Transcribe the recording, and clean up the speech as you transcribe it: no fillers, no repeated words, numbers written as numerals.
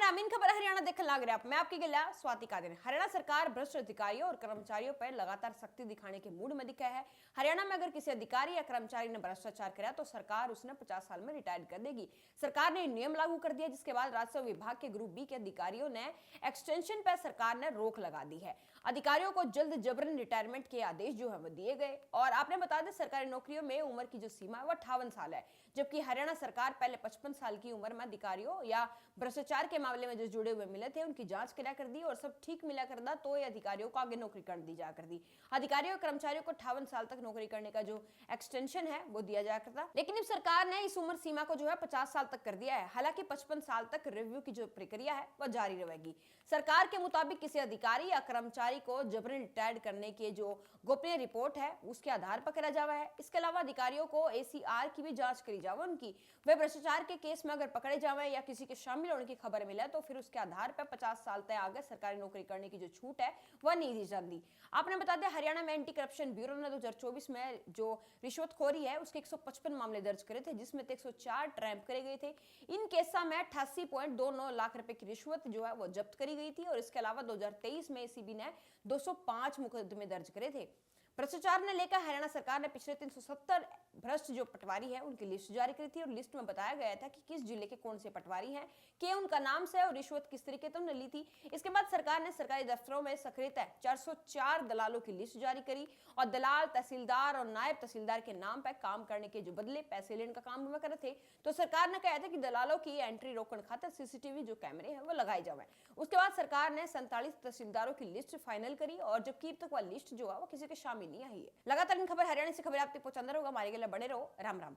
राम इन खबर हरियाणा देखने लग रहा मैं आपकी गिला स्वाति का दिन। हरियाणा सरकार भ्रष्ट अधिकारियों और कर्मचारियों पर लगातार सख्ती दिखाने के मूड में दिखा है। हरियाणा में अगर किसी अधिकारी या कर्मचारी ने भ्रष्टाचार किया तो सरकार उसने 50 साल में रिटायर कर देगी। सरकार ने नियम लागू कर दिया, जिसके बाद राजस्व विभाग के ग्रुप बी के अधिकारियों ने एक्सटेंशन पर सरकार ने रोक लगा दी है। अधिकारियों को जल्द जबरन रिटायरमेंट के आदेश जो है वो दिए गए। और आपने बता दें, सरकारी नौकरियों में उम्र की जो सीमा है वो 58 साल है, जबकि हरियाणा सरकार पहले 55 साल की उम्र में अधिकारियों या भ्रष्टाचार के मामले में जो जुड़े हुए मिले थे उनकी जांच किया कर दी और सब ठीक मिला कर दा तो ये अधिकारियों को आगे नौकरी कर दी जा कर दी। अधिकारियों और कर्मचारियों को 58 साल तक नौकरी करने का जो एक्सटेंशन है वो दिया जा करता, लेकिन अब सरकार ने इस उम्र सीमा को जो है 50 साल तक कर दिया है। हालांकि 55 साल तक रिव्यू की जो प्रक्रिया है वह जारी रहेगी। सरकार के मुताबिक किसी अधिकारी या कर्मचारी को जबरन रिटायर्ड करने की जो गोपनीय रिपोर्ट है उसके आधार पर करा जावा है। इसके अलावा अधिकारियों को ACR की भी जांच करी जावा, उनकी वे भ्रष्टाचार के केस में अगर पकड़े जावे या किसी के शामिल होने की खबर मिले तो फिर उसके आधार पर 50 साल तक आगे सरकारी नौकरी करने की जो छूट है वह नहीं दी जाती। आपने बता दें, हरियाणा में एंटी करप्शन ब्यूरो ने 2024 में जो रिश्वतखोरी है उसके 155 मामले दर्ज करे थे, जिसमें 104 ट्रैम्प करे गए थे। इन केसा में 88.29 लाख रुपए की रिश्वत जो है वो जब्त करी गई थी। और इसके अलावा 2023 में ACB ने 205 मुकदमे दर्ज करे थे। भ्रष्टाचार ने लेकर हरियाणा सरकार ने पिछले 370 भ्रष्ट जो पटवारी है उनकी लिस्ट जारी करी थी और लिस्ट में बताया गया था कि किस जिले के कौन से पटवारी हैं, के उनका नाम से और रिश्वत किस तरीके से उन्होंने ली थी। इसके बाद सरकार ने सरकारी दफ्तरों में सक्रियता 404 दलालों की लिस्ट जारी करी और दलाल तहसीलदार और नायब तहसीलदार के नाम पर काम करने के जो बदले पैसे लेने का काम हुआ करे थे। तो सरकार ने कहा था कि दलालों की एंट्री रोकने खातिर CCTV जो कैमरे हैं वो लगाए जाए। उसके बाद सरकार ने 47 तहसीलदारों की लिस्ट फाइनल करी और जबकि अब तक वह लिस्ट जो है वो किसी के शामिल नहीं आई है। लगातार इन खबर हरियाणा से खबर आप तक पहुंचाता रहूंगा। हमारे के लिए बने रहो। राम राम।